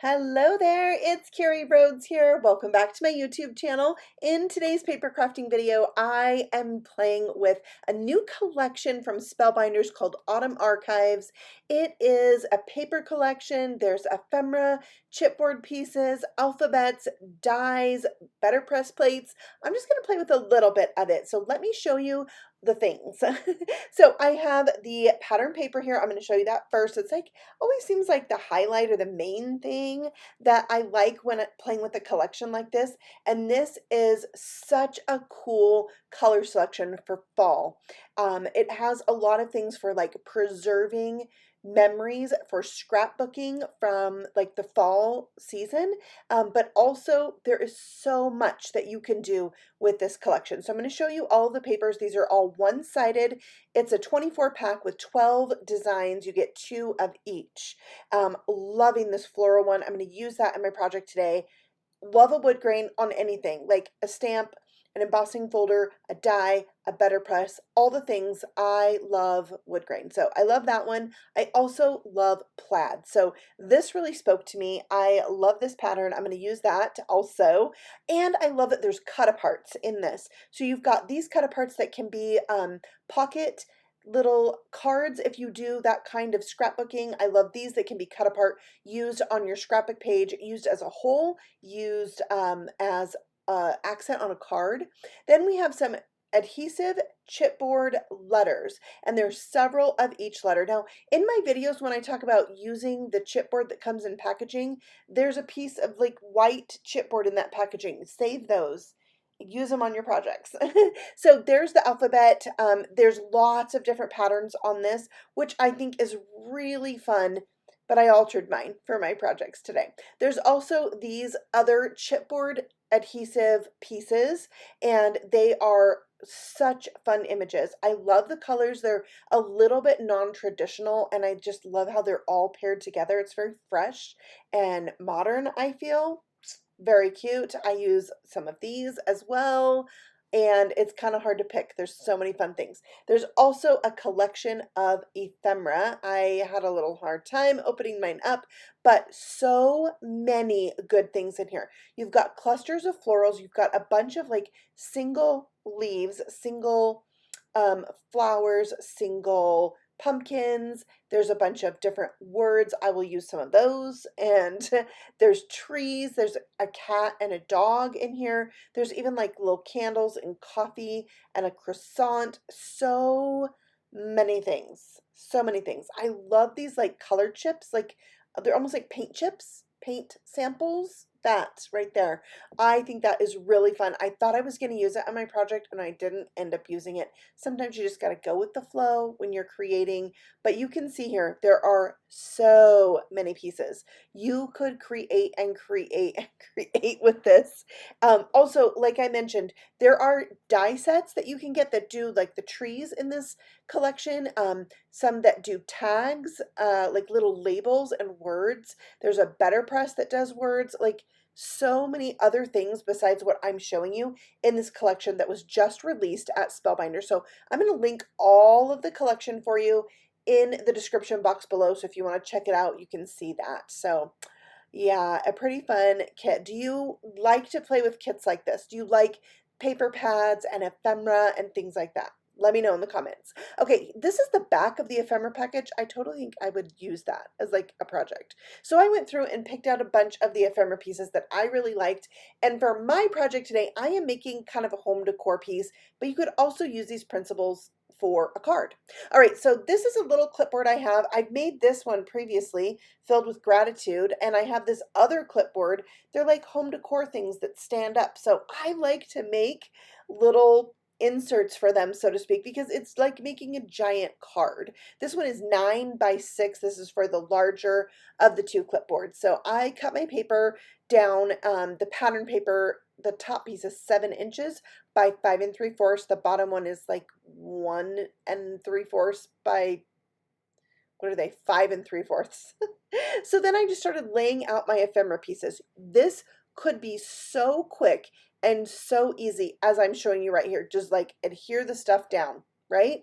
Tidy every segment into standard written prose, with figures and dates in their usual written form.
Hello there, it's Carrie Rhodes here. Welcome back to my YouTube channel. In today's paper crafting video, I am playing with a new collection from Spellbinders called Autumn Archives. It is a paper collection. There's ephemera, chipboard pieces, alphabets, dies, BetterPress plates. I'm just going to play with a little bit of it. So let me show you the things. So I have the pattern paper here. I'm going to show you that first. It's like always seems like the highlight or the main thing that I like when playing with a collection like this. And this is such a cool color selection for fall. It has a lot of things for like preserving memories for scrapbooking from like the fall season, but also there is so much that you can do with this collection. So I'm going to show you all of the papers. These are all one-sided. It's a 24 pack with 12 designs. You get 2 of each. Loving this floral one. I'm going to use that in my project today. Love a wood grain on anything, like a stamp, an embossing folder, a die, a BetterPress, all the things. I love wood grain. So I love that one. I also love plaid. So this really spoke to me. I love this pattern. I'm going to use that also. And I love that there's cut aparts in this. So you've got these cut aparts that can be pocket little cards if you do that kind of scrapbooking. I love these that can be cut apart, used on your scrapbook page, used as a whole, used as accent on a card. Then we have some adhesive chipboard letters, and there's several of each letter. Now, in my videos when I talk about using the chipboard that comes in packaging, there's a piece of like white chipboard in that packaging. Save those. Use them on your projects. So there's the alphabet. There's lots of different patterns on this, which I think is really fun, but I altered mine for my projects today. There's also these other chipboard adhesive pieces, and they are such fun images. I love the colors. They're a little bit non-traditional, and I just love how they're all paired together. It's very fresh and modern, I feel. Very cute. I use some of these as well, and it's kind of hard to pick. There's so many fun things. There's also a collection of ephemera. I had a little hard time opening mine up, but so many good things in here. You've got clusters of florals. You've got a bunch of like single leaves, single flowers, single pumpkins. There's a bunch of different words. I will use some of those. And there's trees. There's a cat and a dog in here. There's even like little candles and coffee and a croissant. So many things. So many things. I love these like colored chips. Like they're almost like paint chips, paint samples. That right there. I think that is really fun. I thought I was going to use it on my project and I didn't end up using it. Sometimes you just got to go with the flow when you're creating, but you can see here there are so many pieces. You could create and create and create with this. Also, like I mentioned, there are die sets that you can get that do like the trees in this collection. Some that do tags, like little labels and words. There's a BetterPress that does words. Like so many other things besides what I'm showing you in this collection that was just released at Spellbinder. So I'm going to link all of the collection for you in the description box below. So if you want to check it out, you can see that. So yeah, a pretty fun kit. Do you like to play with kits like this? Do you like paper pads and ephemera and things like that? Let me know in the comments. Okay, this is the back of the ephemera package. I totally think I would use that as like a project. So I went through and picked out a bunch of the ephemera pieces that I really liked. And for my project today, I am making kind of a home decor piece, but you could also use these principles for a card. All right, so this is a little clipboard I have. I've made this one previously filled with gratitude, and I have this other clipboard. They're like home decor things that stand up. So I like to make little inserts for them, so to speak, because it's like making a giant card. This one is 9 by 6. This is for the larger of the 2 clipboards. So I cut my paper down. The pattern paper, the top piece is 7 inches by 5 3/4. The bottom one is like 1 3/4 by, what are they, 5 3/4. So then I just started laying out my ephemera pieces. This could be so quick and so easy as I'm showing you right here. Just like adhere the stuff down, right?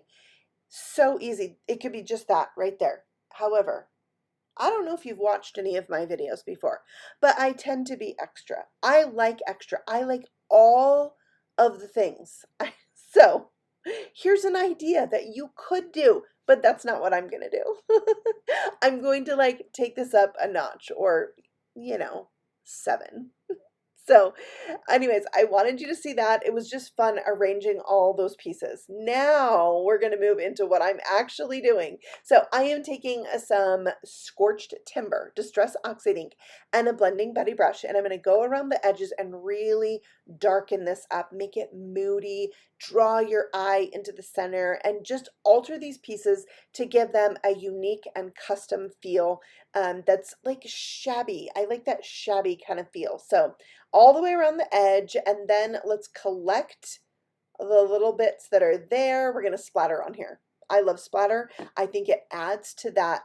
So easy. It could be just that right there. However, I don't know if you've watched any of my videos before, but I tend to be extra. I like extra. I like all of the things. So here's an idea that you could do, but that's not what I'm going to do. I'm going to like take this up a notch or, you know, 7. So, anyways, I wanted you to see that. It was just fun arranging all those pieces. Now we're going to move into what I'm actually doing. So I am taking some scorched timber, distress oxide ink, and a blending Betty brush, and I'm going to go around the edges and really darken this up, make it moody, draw your eye into the center, and just alter these pieces to give them a unique and custom feel that's like shabby. I like that shabby kind of feel. So all the way around the edge, and then let's collect the little bits that are there. We're going to splatter on here. I love splatter. I think it adds to that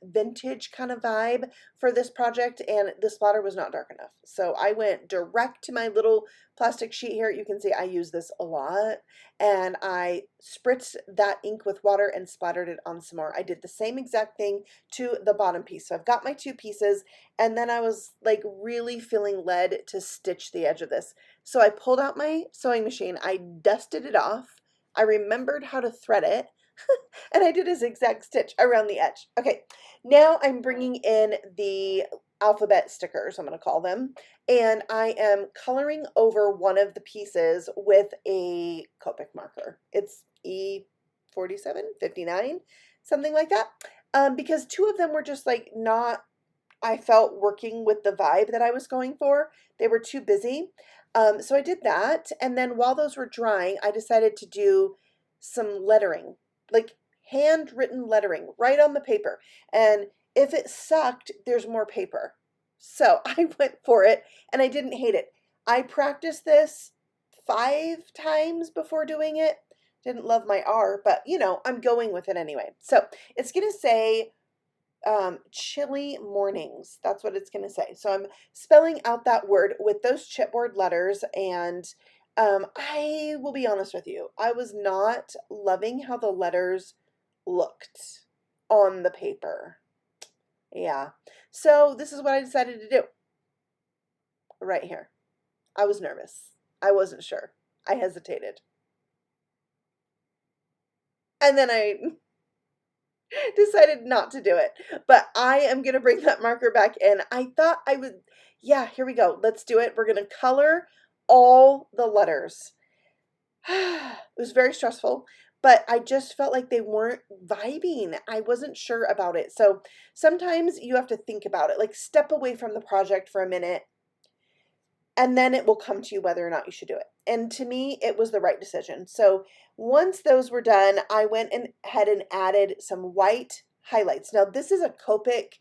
vintage kind of vibe for this project, and the splatter was not dark enough. So I went direct to my little plastic sheet here. You can see I use this a lot, and I spritzed that ink with water and splattered it on some more. I did the same exact thing to the bottom piece. So I've got my 2 pieces, and then I was like really feeling led to stitch the edge of this. So I pulled out my sewing machine, I dusted it off, I remembered how to thread it, and I did a zigzag stitch around the edge. Okay, now I'm bringing in the alphabet stickers, I'm going to call them, and I am coloring over one of the pieces with a Copic marker. It's E47, 59, something like that, because 2 of them were just like not, I felt, working with the vibe that I was going for. They were too busy. So I did that, and then while those were drying, I decided to do some lettering, like handwritten lettering right on the paper. And if it sucked, there's more paper. So I went for it, and I didn't hate it. I practiced this 5 times before doing it. Didn't love my R, but you know, I'm going with it anyway. So it's going to say chilly mornings. That's what it's going to say. So I'm spelling out that word with those chipboard letters, and I will be honest with you, I was not loving how the letters looked on the paper. Yeah. So this is what I decided to do right here. I was nervous. I wasn't sure. I hesitated. And then I decided not to do it, but I am going to bring that marker back in. I thought I would, yeah, here we go. Let's do it. We're going to color all the letters. It was very stressful, but I just felt like they weren't vibing. I wasn't sure about it. So sometimes you have to think about it, like step away from the project for a minute, and then it will come to you whether or not you should do it. And to me, it was the right decision. So once those were done, I went ahead and added some white highlights. Now this is a Copic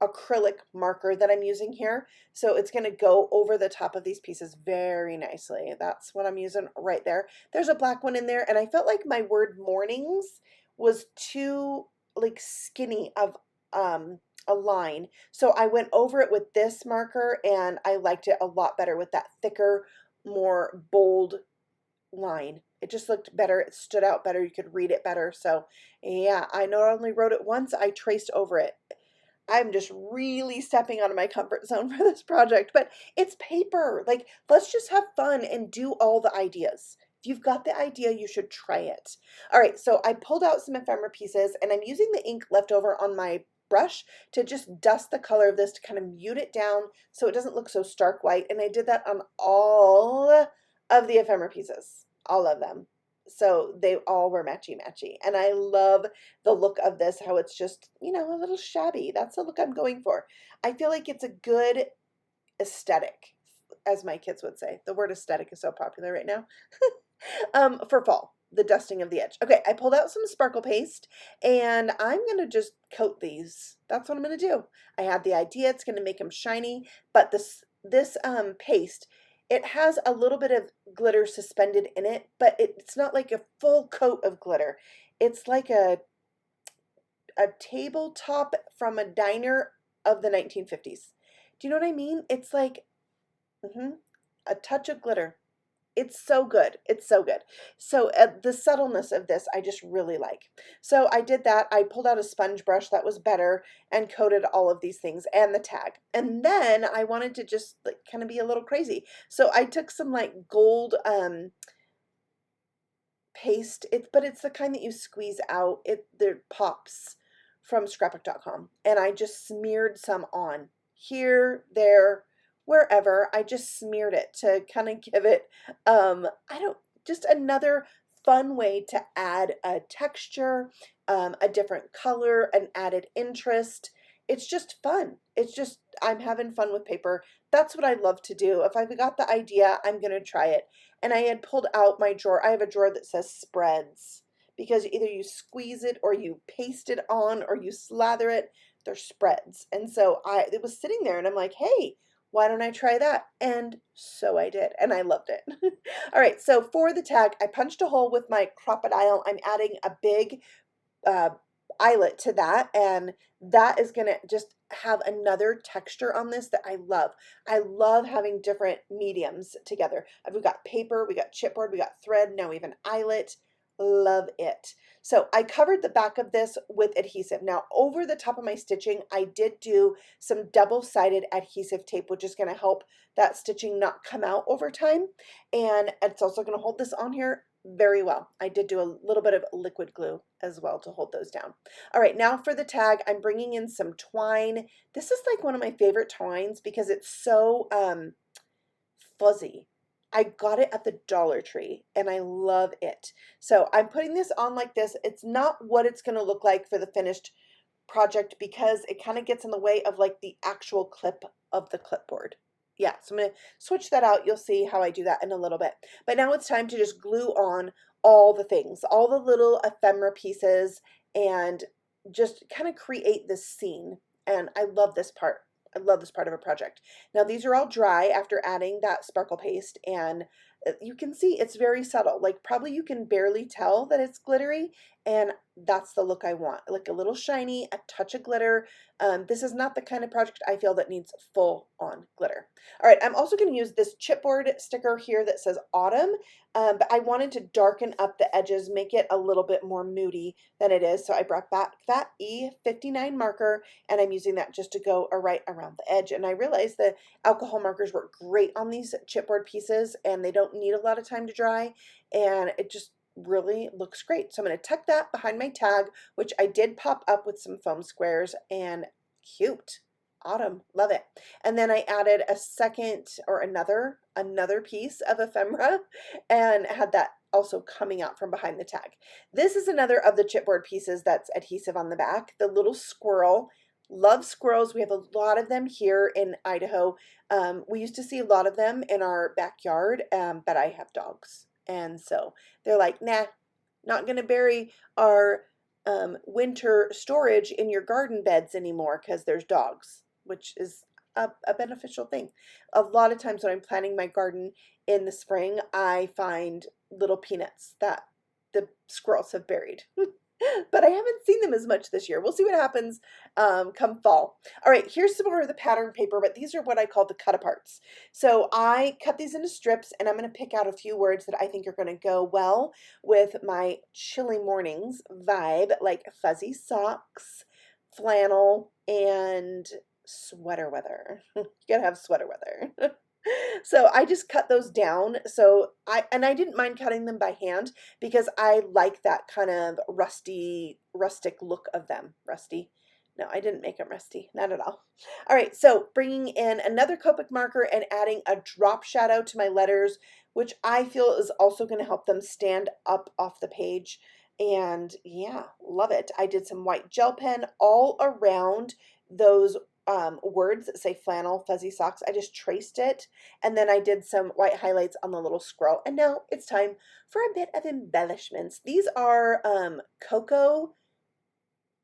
acrylic marker that I'm using here. So it's going to go over the top of these pieces very nicely. That's what I'm using right there. There's a black one in there, and I felt like my word mornings was too like skinny of a line. So I went over it with this marker, and I liked it a lot better with that thicker, more bold line. It just looked better. It stood out better. You could read it better. So yeah, I not only wrote it once, I traced over it. I'm just really stepping out of my comfort zone for this project, but it's paper. Like, let's just have fun and do all the ideas. If you've got the idea, you should try it. All right, so I pulled out some ephemera pieces, and I'm using the ink left over on my brush to just dust the color of this to kind of mute it down so it doesn't look so stark white. And I did that on all of the ephemera pieces, all of them. So they all were matchy-matchy. And I love the look of this, how it's just, you know, a little shabby. That's the look I'm going for. I feel like it's a good aesthetic, as my kids would say. The word aesthetic is so popular right now. For fall, the dusting of the edge. Okay, I pulled out some sparkle paste, and I'm going to just coat these. That's what I'm going to do. I had the idea it's going to make them shiny, but this paste, it has a little bit of glitter suspended in it, but it's not like a full coat of glitter. It's like a tabletop from a diner of the 1950s. Do you know what I mean? It's like a touch of glitter. It's so good. It's so good. So the subtleness of this, I just really like. So I did that. I pulled out a sponge brush that was better and coated all of these things and the tag. And then I wanted to just like kind of be a little crazy. So I took some like gold paste. But it's the kind that you squeeze out. There pops from scrapbook.com. And I just smeared some on here, there, wherever. I just smeared it to kind of give it just another fun way to add a texture, a different color, an added interest. It's just fun. It's just, I'm having fun with paper. That's what I love to do. If I've got the idea, I'm going to try it. And I had pulled out my drawer. I have a drawer that says spreads because either you squeeze it or you paste it on or you slather it. They're spreads. And so it was sitting there and I'm like, hey, why don't I try that? And so I did, and I loved it. All right, so for the tag, I punched a hole with my crocodile. I'm adding a big eyelet to that, and that is gonna just have another texture on this that I love. I love having different mediums together. We've got paper, we got chipboard, we got thread, now we have an eyelet. Love it. So I covered the back of this with adhesive. Now over the top of my stitching, I did do some double-sided adhesive tape, which is going to help that stitching not come out over time. And it's also going to hold this on here very well. I did do a little bit of liquid glue as well to hold those down. All right, now for the tag, I'm bringing in some twine. This is like one of my favorite twines because it's so fuzzy. I got it at the Dollar Tree and I love it. So I'm putting this on like this. It's not what it's going to look like for the finished project because it kind of gets in the way of like the actual clip of the clipboard. Yeah, so I'm going to switch that out. You'll see how I do that in a little bit. But now it's time to just glue on all the things, all the little ephemera pieces, and just kind of create this scene. And I love this part. I love this part of a project. Now these are all dry after adding that sparkle paste, and you can see it's very subtle. Like probably you can barely tell that it's glittery, and that's the look I want. Like a little shiny, a touch of glitter. This is not the kind of project I feel that needs full on glitter. All right, I'm also going to use this chipboard sticker here that says autumn, but I wanted to darken up the edges, make it a little bit more moody than it is. So I brought back that E59 marker, and I'm using that just to go right around the edge. And I realized the alcohol markers work great on these chipboard pieces, and they don't need a lot of time to dry, and it just really looks great. So I'm going to tuck that behind my tag, which I did pop up with some foam squares, and cute. Autumn, love it. And then I added a second or another piece of ephemera and had that also coming out from behind the tag. This is another of the chipboard pieces that's adhesive on the back. The little squirrel. Love squirrels. We have a lot of them here in Idaho. We used to see a lot of them in our backyard, but I have dogs. And so they're like, nah, not going to bury our winter storage in your garden beds anymore because there's dogs, which is a beneficial thing. A lot of times when I'm planting my garden in the spring, I find little peanuts that the squirrels have buried. But I haven't seen them as much this year. We'll see what happens come fall. All right, here's some more of the pattern paper, but these are what I call the cut aparts. So I cut these into strips, and I'm going to pick out a few words that I think are going to go well with my chilly mornings vibe, like fuzzy socks, flannel, and sweater weather. You gotta have sweater weather. So I just cut those down. So I didn't mind cutting them by hand because I like that kind of rustic look of them. Rusty. No, I didn't make them rusty. Not at all. All right, so bringing in another Copic marker and adding a drop shadow to my letters, which I feel is also going to help them stand up off the page. And yeah, love it. I did some white gel pen all around those words that say flannel, fuzzy socks. I just traced it, and then I did some white highlights on the little squirrel. And now it's time for a bit of embellishments. These are cocoa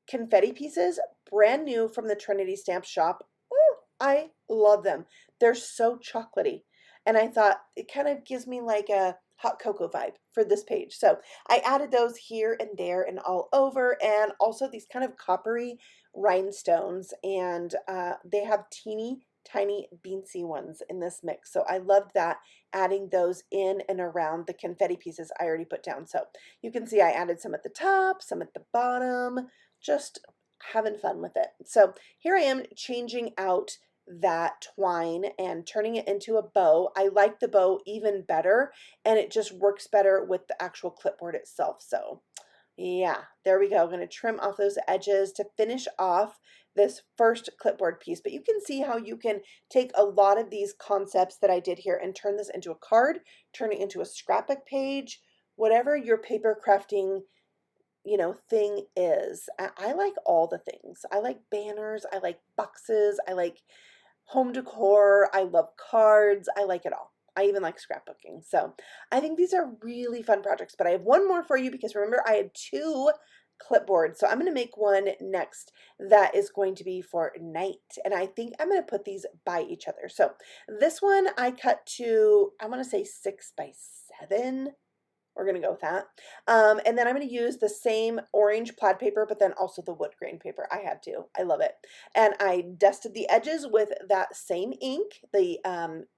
confetti pieces, brand new from the Trinity Stamp Shop. Ooh, I love them. They're so chocolatey, and I thought it kind of gives me like a hot cocoa vibe for this page. So I added those here and there and all over, and also these kind of coppery rhinestones, and they have teeny tiny beansy ones in this mix. So I loved that, adding those in and around the confetti pieces I already put down. So you can see I added some at the top, some at the bottom, just having fun with it. So here I am changing out that twine and turning it into a bow. I like the bow even better, and it just works better with the actual clipboard itself. So yeah, there we go. I'm going to trim off those edges to finish off this first clipboard piece. But you can see how you can take a lot of these concepts that I did here and turn this into a card, turn it into a scrapbook page, whatever your paper crafting thing is. I like all the things. I like banners, I like boxes, I like home decor, I love cards, I like it all. I even like scrapbooking. So I think these are really fun projects, but I have one more for you because remember I had 2 clipboards. So I'm going to make one next that is going to be for night. And I think I'm going to put these by each other. So this one I cut to, I want to say 6 by 7. We're going to go with that. And then I'm going to use the same orange plaid paper, but then also the wood grain paper. I had to. I love it. And I dusted the edges with that same ink, the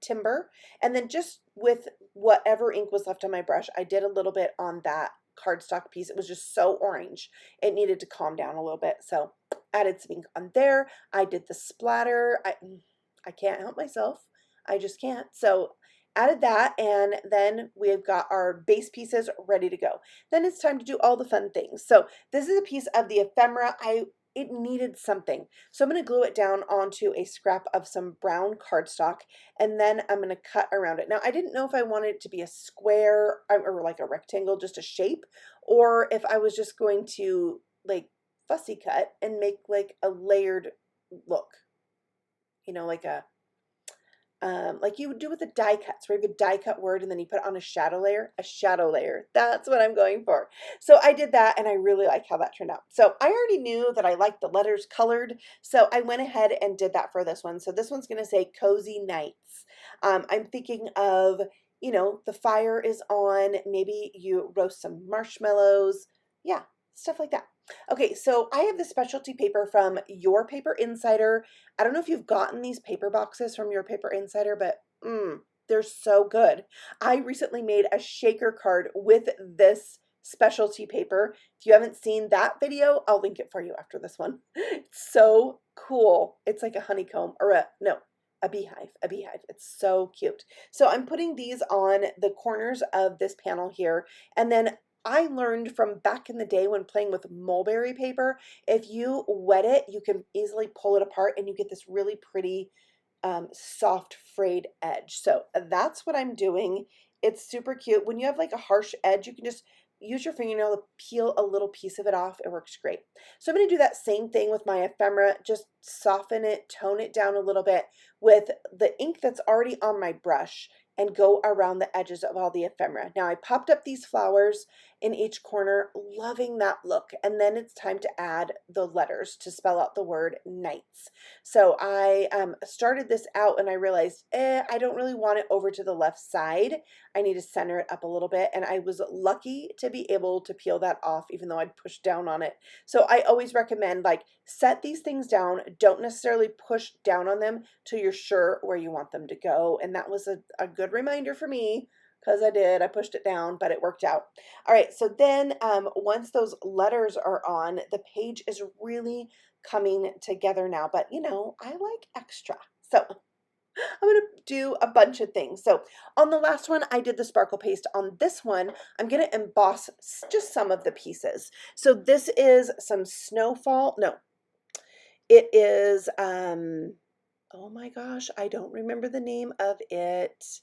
timber, and then just with whatever ink was left on my brush, I did a little bit on that cardstock piece. It was just so orange. It needed to calm down a little bit. So added some ink on there. I did the splatter. I can't help myself. I just can't. So added that, and then we've got our base pieces ready to go. Then it's time to do all the fun things. So this is a piece of the ephemera. It needed something. So I'm going to glue it down onto a scrap of some brown cardstock, and then I'm going to cut around it. Now, I didn't know if I wanted it to be a square or like a rectangle, just a shape, or if I was just going to like fussy cut and make like a layered look, like you would do with the die cuts, where you have a die cut word and then you put it on a shadow layer. A shadow layer. That's what I'm going for. So I did that, and I really like how that turned out. So I already knew that I liked the letters colored, so I went ahead and did that for this one. So this one's going to say Cozy Nights. I'm thinking of, the fire is on. Maybe you roast some marshmallows. Yeah, stuff like that. Okay, so I have the specialty paper from Your Paper Insider. I don't know if you've gotten these paper boxes from Your Paper Insider, but they're so good. I recently made a shaker card with this specialty paper. If you haven't seen that video, I'll link it for you after this one. It's so cool. It's like a honeycomb, or a beehive, It's so cute. So I'm putting these on the corners of this panel here, and then I learned from back in the day when playing with mulberry paper, if you wet it, you can easily pull it apart and you get this really pretty soft frayed edge. So that's what I'm doing. It's super cute. When you have like a harsh edge, you can just use your fingernail to peel a little piece of it off. It works great. So I'm going to do that same thing with my ephemera, just soften it, tone it down a little bit with the ink that's already on my brush and go around the edges of all the ephemera. Now I popped up these flowers in each corner, loving that look. And then it's time to add the letters to spell out the word nights. So I started this out and I realized, I don't really want it over to the left side. I need to center it up a little bit. And I was lucky to be able to peel that off, even though I'd pushed down on it. So I always recommend, like, set these things down. Don't necessarily push down on them till you're sure where you want them to go. And that was a good reminder for me, because I pushed it down, but it worked out. All right, so then once those letters are on, the page is really coming together now, but I like extra. So I'm going to do a bunch of things. So on the last one, I did the sparkle paste. On this one, I'm going to emboss just some of the pieces. So this is some snowfall. No, it is, oh my gosh, I don't remember the name of it.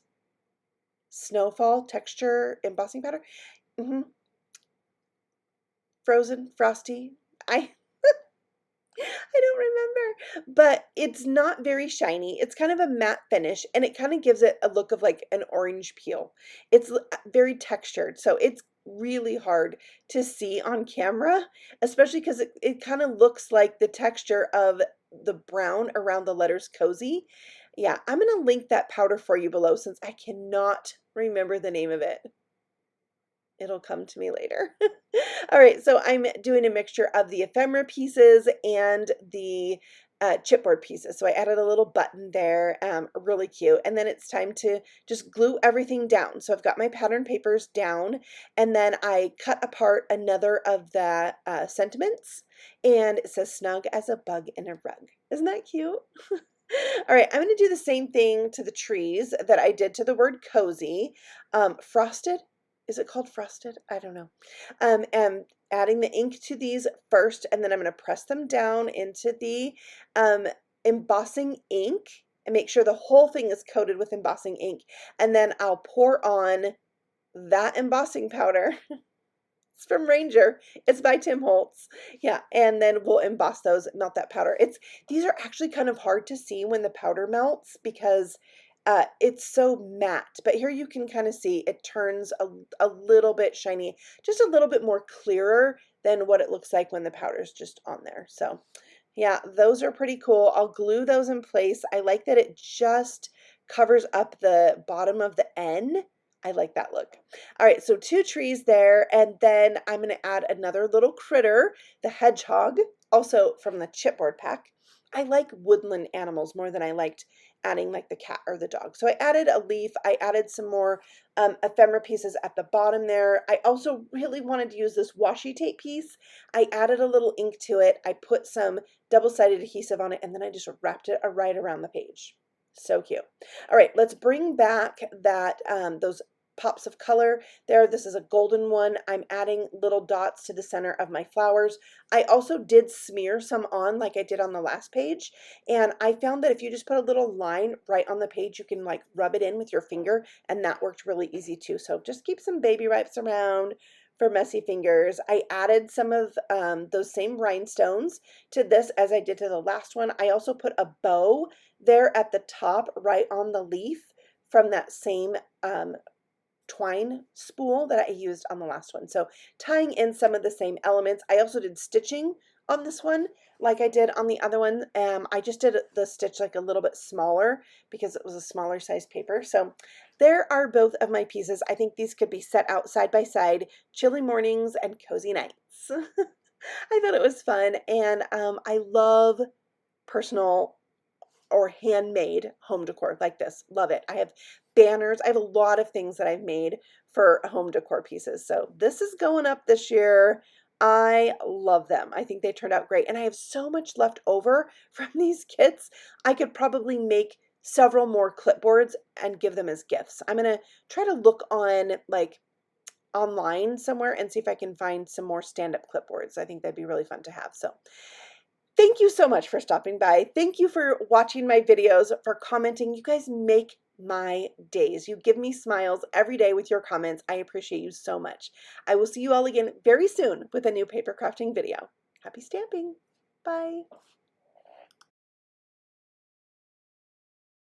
Snowfall texture embossing powder. Frozen, frosty. I don't remember, but it's not very shiny. It's kind of a matte finish, and it kind of gives it a look of like an orange peel. It's very textured, so it's really hard to see on camera, especially because it kind of looks like the texture of the brown around the letters cozy. Yeah, I'm going to link that powder for you below since I cannot remember the name of it. It'll come to me later. All right, so I'm doing a mixture of the ephemera pieces and the chipboard pieces. So I added a little button there, really cute. And then it's time to just glue everything down. So I've got my pattern papers down, and then I cut apart another of the sentiments, and it says snug as a bug in a rug. Isn't that cute? All right, I'm going to do the same thing to the trees that I did to the word cozy. Frosted, is it called frosted? I don't know. And adding the ink to these first, and then I'm going to press them down into the embossing ink and make sure the whole thing is coated with embossing ink. And then I'll pour on that embossing powder. It's from Ranger. It's by Tim Holtz. Yeah, and then we'll emboss those, melt that powder. These are actually kind of hard to see when the powder melts because it's so matte. But here you can kind of see it turns a little bit shiny, just a little bit more clearer than what it looks like when the powder's just on there. So yeah, those are pretty cool. I'll glue those in place. I like that it just covers up the bottom of the N. I like that look. All right, so 2 trees there, and then I'm going to add another little critter, the hedgehog, also from the chipboard pack. I like woodland animals more than I liked adding like the cat or the dog. So I added a leaf. I added some more ephemera pieces at the bottom there. I also really wanted to use this washi tape piece. I added a little ink to it. I put some double-sided adhesive on it, and then I just wrapped it right around the page. So cute. All right, let's bring back that those pops of color there. This is a golden one. I'm adding little dots to the center of my flowers. I also did smear some on like I did on the last page, and I found that if you just put a little line right on the page, you can like rub it in with your finger, and that worked really easy too. So just keep some baby wipes around for messy fingers. I added some of those same rhinestones to this as I did to the last one. I also put a bow there at the top right on the leaf from that same twine spool that I used on the last one. So tying in some of the same elements. I also did stitching on this one like I did on the other one. I just did the stitch like a little bit smaller because it was a smaller size paper. So there are both of my pieces. I think these could be set out side by side, chilly mornings and cozy nights. I thought it was fun, and I love personal or handmade home decor like this. Love it. I have banners. I have a lot of things that I've made for home decor pieces. So this is going up this year. I love them. I think they turned out great. And I have so much left over from these kits. I could probably make several more clipboards and give them as gifts. I'm going to try to look on like online somewhere and see if I can find some more stand-up clipboards. I think that'd be really fun to have. So thank you so much for stopping by. Thank you for watching my videos, for commenting. You guys make my days. You give me smiles every day with your comments. I appreciate you so much. I will see you all again very soon with a new paper crafting video. Happy stamping. Bye.